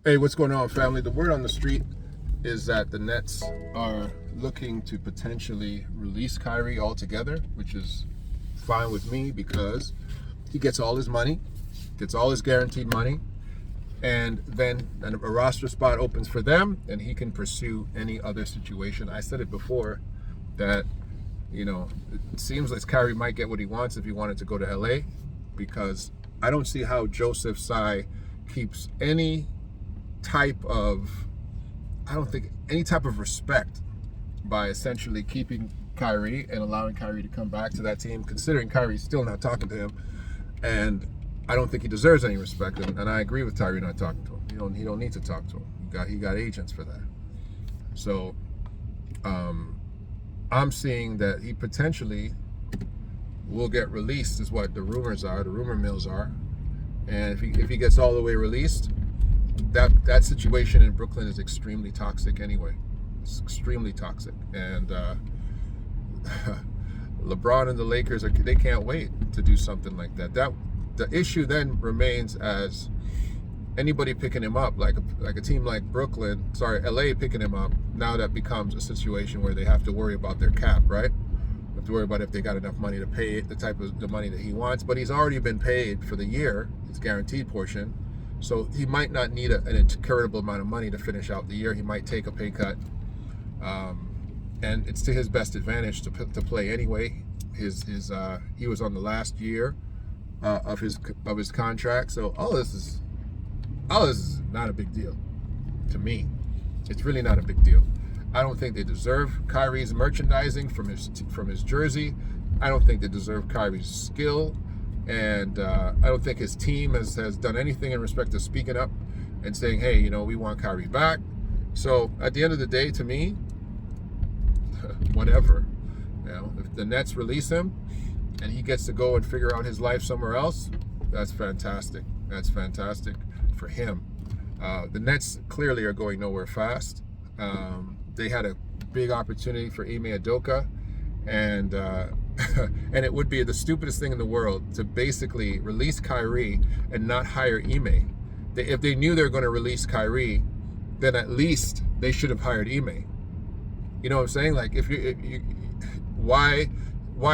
Hey, what's going on, family? The word on the street is that the Nets are looking to potentially release Kyrie altogether, which is fine with me because he gets all his money, gets all his guaranteed money, and then a roster spot opens for them, and he can pursue any other situation. I said it before that, it seems like Kyrie might get what he wants if he wanted to go to LA, because I don't see how Joseph Tsai keeps any type of I don't think any type of respect by essentially keeping Kyrie and allowing Kyrie to come back to that team, considering Kyrie's still not talking to him, and I don't think he deserves any respect. And I agree with Kyrie not talking to him. He don't need to talk to him. He got agents for that. So I'm seeing that he potentially will get released, is what the rumors are. The rumor mills are, and if he gets all the way released, that situation in Brooklyn is extremely toxic anyway. It's extremely toxic, and LeBron and the Lakers they can't wait to do something like that. The issue then remains as anybody picking him up, like a team like LA picking him up. Now that becomes a situation where they have to worry about their cap, right? They have to worry about if they got enough money to pay the money that he wants. But he's already been paid for the year, his guaranteed portion. So he might not need an incredible amount of money to finish out the year. He might take a pay cut, and it's to his best advantage to play anyway. He was on the last year of his contract, so all this is not a big deal to me. It's really not a big deal. I don't think they deserve Kyrie's merchandising from his jersey. I don't think they deserve Kyrie's skill. And I don't think his team has done anything in respect to speaking up and saying, hey, we want Kyrie back. So at the end of the day, to me, whatever. If the Nets release him and he gets to go and figure out his life somewhere else, that's fantastic. That's fantastic for him. The Nets clearly are going nowhere fast. They had a big opportunity for Ime Udoka, and and it would be the stupidest thing in the world to basically release Kyrie and not hire Ime. If they knew they were going to release Kyrie, then at least they should have hired Ime. You know what I'm saying? Like, why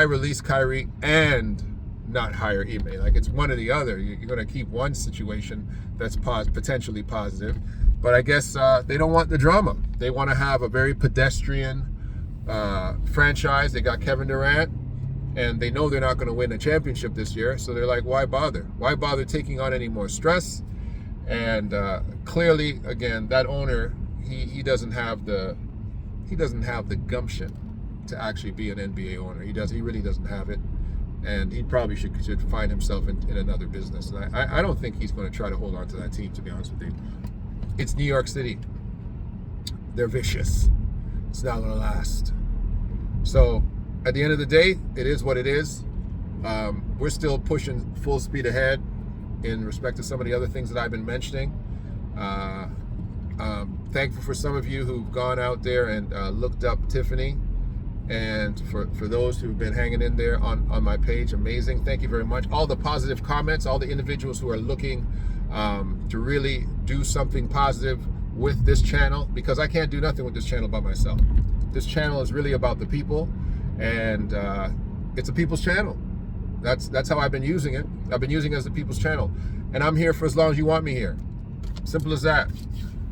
release Kyrie and not hire Ime? Like, it's one or the other. You're going to keep one situation that's potentially positive, but I guess they don't want the drama. They want to have a very pedestrian franchise. They got Kevin Durant, and they know they're not going to win a championship this year, so they're like, why bother? Why bother taking on any more stress? And clearly, again, that owner, he doesn't have the gumption to actually be an NBA owner. He really doesn't have it, and he probably should find himself in another business. And I don't think he's going to try to hold on to that team, to be honest with you. It's New York City. They're vicious. It's not going to last. So at the end of the day, it is what it is. We're still pushing full speed ahead in respect to some of the other things that I've been mentioning. Thankful for some of you who've gone out there and looked up Tiffany, and for those who've been hanging in there on my page, amazing. Thank you very much. All the positive comments, all the individuals who are looking to really do something positive with this channel, because I can't do nothing with this channel by myself. This channel is really about the people, and it's a people's channel. That's how I've been using it. I've been using it as a people's channel, and I'm here for as long as you want me here. Simple as that,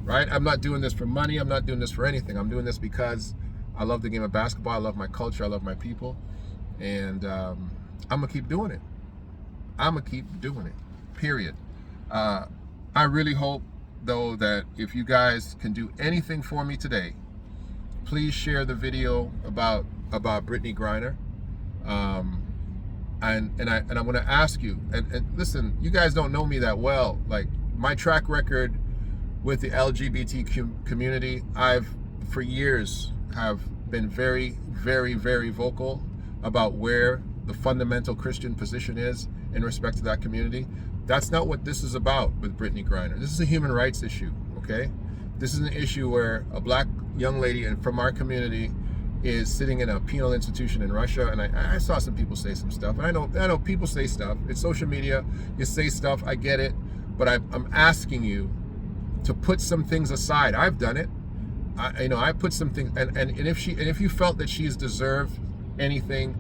right? I'm not doing this for money. I'm not doing this for anything. I'm doing this because I love the game of basketball. I love my culture. I love my people, and I'm gonna keep doing it. I'm gonna keep doing it. Period. I really hope, though, that if you guys can do anything for me today, please share the video about Brittany Griner. And I'm going to ask you, and listen, you guys don't know me that well. Like, my track record with the LGBT community, I've for years have been very, very, very vocal about where the fundamental Christian position is in respect to that community. That's not what this is about with Brittany Griner. This is a human rights issue, okay? This is an issue where a black young lady from our community is sitting in a penal institution in Russia, and I saw some people say some stuff. And I know people say stuff. It's social media. You say stuff. I get it, but I'm asking you to put some things aside. I've done it. I put some things, and if you felt that she's deserved anything,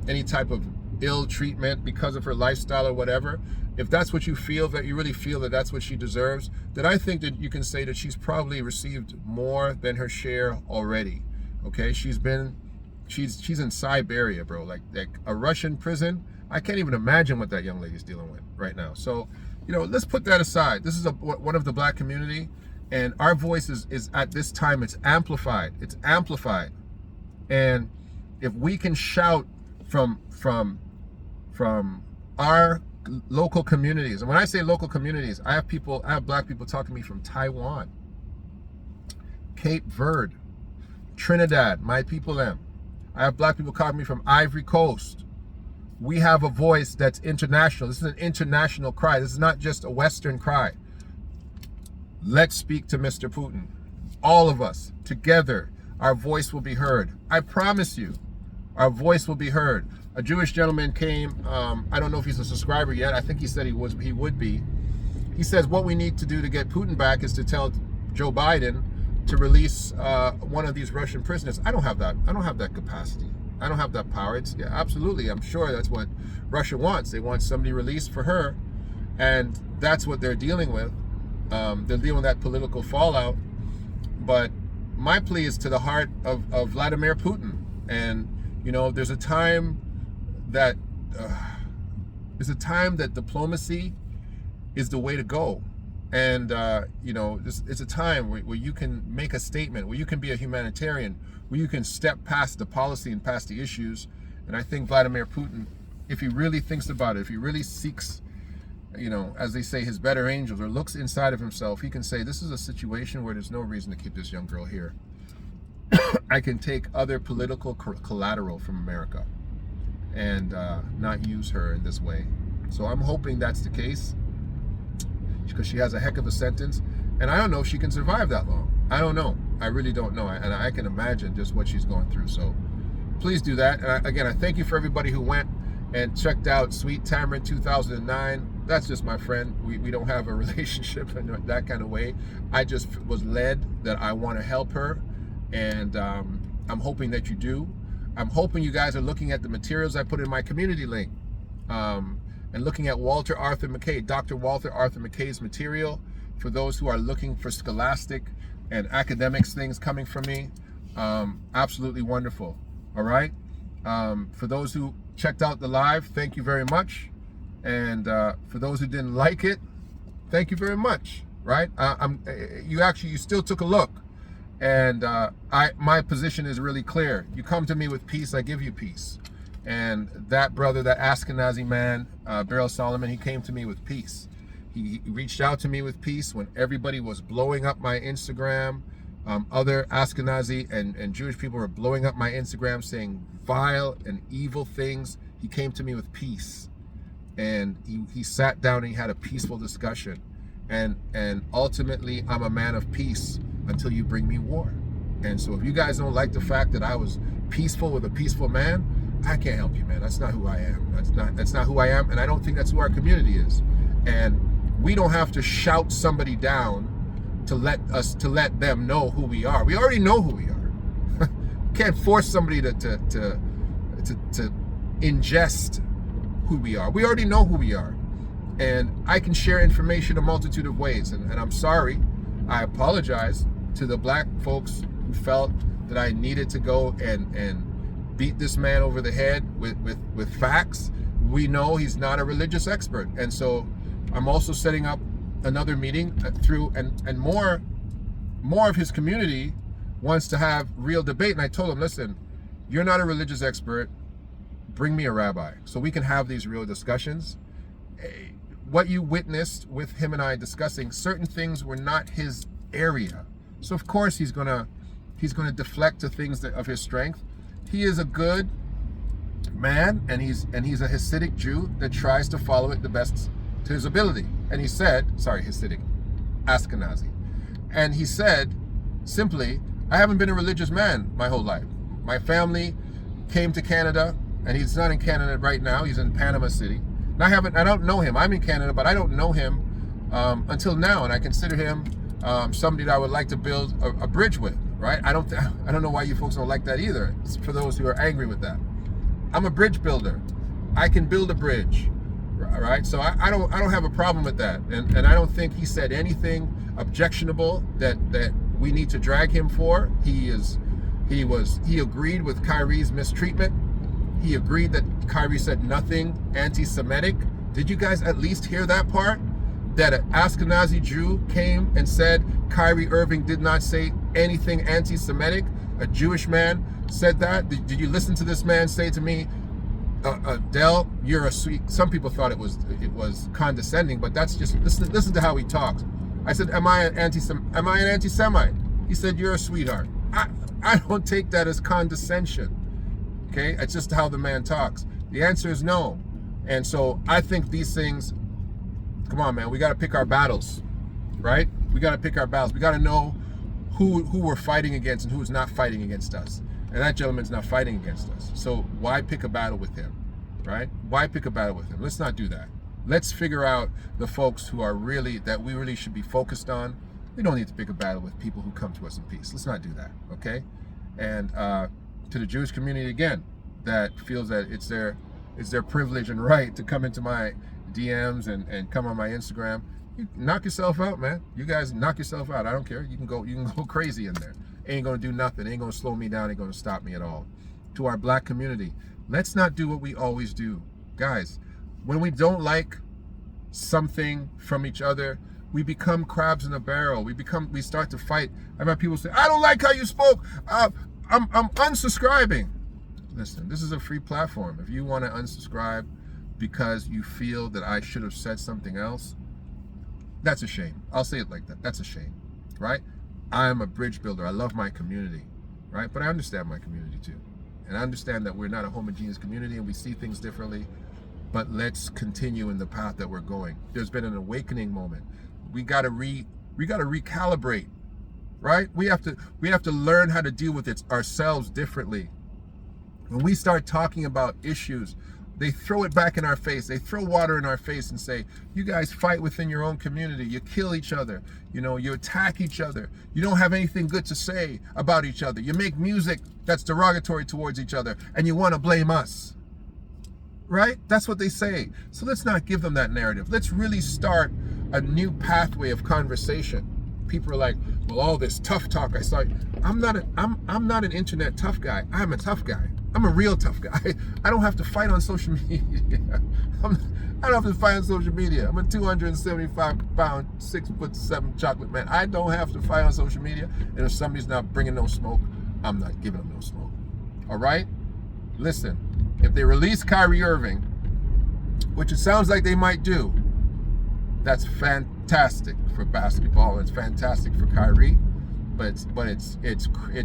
any type of ill treatment because of her lifestyle or whatever, if that's what you feel, that you really feel that that's what she deserves, then I think that you can say that she's probably received more than her share already. Okay, she's in Siberia, bro, like a Russian prison. I can't even imagine what that young lady's dealing with right now. So, let's put that aside. This is one of the black community, and our voice is at this time, it's amplified. It's amplified. And if we can shout from our local communities, and when I say local communities, I have black people talking to me from Taiwan, Cape Verde, Trinidad, my people them. I have black people calling me from Ivory Coast. We have a voice that's international. This is an international cry. This is not just a Western cry. Let's speak to Mr. Putin. All of us together, our voice will be heard. I promise you, our voice will be heard. A Jewish gentleman came, I don't know if he's a subscriber yet. I think he said he would be. He says what we need to do to get Putin back is to tell Joe Biden to release one of these Russian prisoners. I don't have that. I don't have that capacity. I don't have that power. Yeah, absolutely. I'm sure that's what Russia wants. They want somebody released for her, and that's what they're dealing with. They're dealing with that political fallout. But my plea is to the heart of Vladimir Putin. And there's a time that diplomacy is the way to go. And it's a time where you can make a statement, where you can be a humanitarian, where you can step past the policy and past the issues. And I think Vladimir Putin, if he really thinks about it, if he really seeks, as they say, his better angels, or looks inside of himself, he can say, this is a situation where there's no reason to keep this young girl here. I can take other political collateral from America and not use her in this way. So I'm hoping that's the case, because she has a heck of a sentence, and I don't know if she can survive that long. I don't know. I really don't know, and I can imagine just what she's going through. So please do that. And again, I thank you for everybody who went and checked out Sweet Tamarind 2009. That's just my friend. We don't have a relationship in that kind of way. I just was led that I want to help her, and I'm hoping that you do. I'm hoping you guys are looking at the materials I put in my community link, and looking at Walter Arthur McKay, Dr. Walter Arthur McKay's material, for those who are looking for scholastic and academics things coming from me. Absolutely wonderful. All right. For those who checked out the live, thank you very much. And for those who didn't like it, thank you very much. Right. You still took a look. And my position is really clear. You come to me with peace, I give you peace. And that brother, that Ashkenazi man, Beryl Solomon, he came to me with peace. He reached out to me with peace when everybody was blowing up my Instagram. Other Ashkenazi and Jewish people were blowing up my Instagram, saying vile and evil things. He came to me with peace. And he sat down and he had a peaceful discussion. And ultimately, I'm a man of peace until you bring me war. And so if you guys don't like the fact that I was peaceful with a peaceful man, I can't help you, man. That's not who I am. That's not who I am, and I don't think that's who our community is. And we don't have to shout somebody down to let them know who we are. We already know who we are. Can't force somebody to ingest who we are. We already know who we are. And I can share information a multitude of ways. And I'm sorry. I apologize to the black folks who felt that I needed to go and beat this man over the head with facts. We know he's not a religious expert. And so I'm also setting up another meeting and more of his community wants to have real debate. And I told him, listen, you're not a religious expert. Bring me a rabbi so we can have these real discussions. What you witnessed with him and I discussing certain things were not his area. So of course he's gonna deflect to things of his strength. He is a good man, and he's a Hasidic Jew that tries to follow it the best to his ability. And he said, Hasidic, Ashkenazi. And he said, simply, I haven't been a religious man my whole life. My family came to Canada, and he's not in Canada right now. He's in Panama City. And I don't know him. I'm in Canada, but I don't know him until now, and I consider him somebody that I would like to build a bridge with, right? I don't know why you folks don't like that either. It's for those who are angry with that. I'm a bridge builder. I can build a bridge, right? So I don't have a problem with that, and I don't think he said anything objectionable that we need to drag him for. He agreed with Kyrie's mistreatment. He agreed that Kyrie said nothing anti-Semitic. Did you guys at least hear that part? That an Ashkenazi Jew came and said Kyrie Irving did not say anything anti-Semitic? A Jewish man said that? Did you listen to this man say to me, Dell, you're a sweet... Some people thought it was condescending, but that's just... Listen to how he talks. I said, am I an anti-Semite? He said, you're a sweetheart. I don't take that as condescension. Okay? It's just how the man talks. The answer is no. And so I think these things... Come on, man. We got to pick our battles, right? We got to pick our battles. We got to know who we're fighting against and who's not fighting against us. And that gentleman's not fighting against us. So why pick a battle with him, right? Why pick a battle with him? Let's not do that. Let's figure out the folks who are that we really should be focused on. We don't need to pick a battle with people who come to us in peace. Let's not do that, okay? And to the Jewish community, again, that feels that it's their privilege and right to come into my DMs and come on my Instagram. You knock yourself out, man. You guys knock yourself out. I don't care. You can go crazy in there. Ain't gonna do nothing. Ain't gonna slow me down. Ain't gonna stop me at all. To our black community, let's not do what we always do. Guys, when we don't like something from each other, we become crabs in a barrel. We start to fight. I've had people say, I don't like how you spoke. I'm unsubscribing. Listen, this is a free platform. If you want to unsubscribe because you feel that I should have said something else, that's a shame. I'll say it like that. That's a shame, right? I am a bridge builder. I love my community, right? But I understand my community too. And I understand that we're not a homogeneous community and we see things differently, but let's continue in the path that we're going. There's been an awakening moment. We gotta recalibrate, right? We have to learn how to deal with it ourselves differently. When we start talking about issues, they throw it back in our face. They throw water in our face and say, you guys fight within your own community. You kill each other. You attack each other. You don't have anything good to say about each other. You make music that's derogatory towards each other and you want to blame us. Right? That's what they say. So let's not give them that narrative. Let's really start a new pathway of conversation. People are like, well, all this tough talk. I'm not an internet tough guy. I'm a tough guy. I'm a real tough guy. I don't have to fight on social media. I don't have to fight on social media. I'm a 275-pound, 6'7" chocolate man. I don't have to fight on social media. And if somebody's not bringing no smoke, I'm not giving them no smoke. All right? Listen, if they release Kyrie Irving, which it sounds like they might do, that's fantastic for basketball. It's fantastic for Kyrie, but it's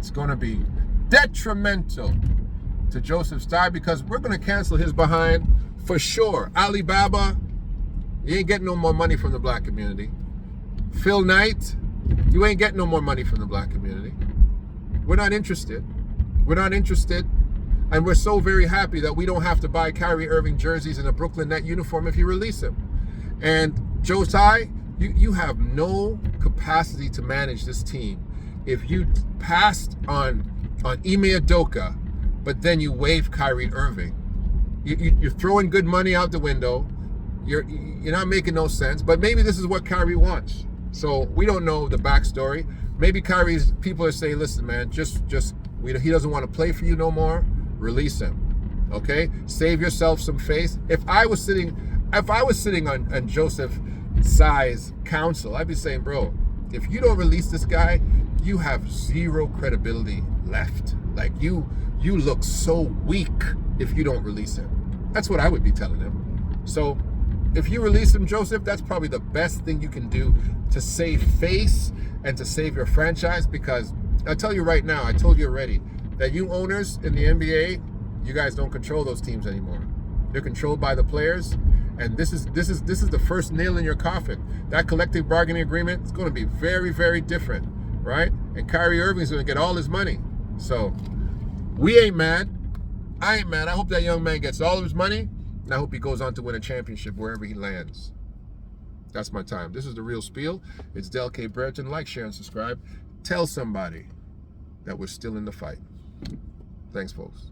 going to be detrimental to Joseph Tsai because we're going to cancel his behind for sure. Alibaba, you ain't getting no more money from the black community. Phil Knight, you ain't getting no more money from the black community. We're not interested. We're not interested. And we're so very happy that we don't have to buy Kyrie Irving jerseys in a Brooklyn Net uniform if you release him. And Joe Tsai, you have no capacity to manage this team. If you passed on Ime Udoka, but then you waive Kyrie Irving, you're throwing good money out the window. You're not making no sense. But maybe this is what Kyrie wants. So we don't know the backstory. Maybe Kyrie's people are saying, listen, man, he doesn't want to play for you no more. Release him. Okay? Save yourself some face. If I was sitting on Joseph Tsai's council, I'd be saying, bro, if you don't release this guy, you have zero credibility left. Like you look so weak if you don't release him. That's what I would be telling him. So if you release him, Joseph, that's probably the best thing you can do to save face and to save your franchise, because I'll tell you right now, I told you already, that you owners in the NBA, you guys don't control those teams anymore. They're controlled by the players, and this is the first nail in your coffin. That collective bargaining agreement is going to be very, very different, right? And Kyrie Irving is going to get all his money. So we ain't mad. I ain't mad. I hope that young man gets all of his money, and I hope he goes on to win a championship wherever he lands. That's my time. This is The Real Spiel. It's Del K. Brereton. Like, share, and subscribe. Tell somebody that we're still in the fight. Thanks, folks.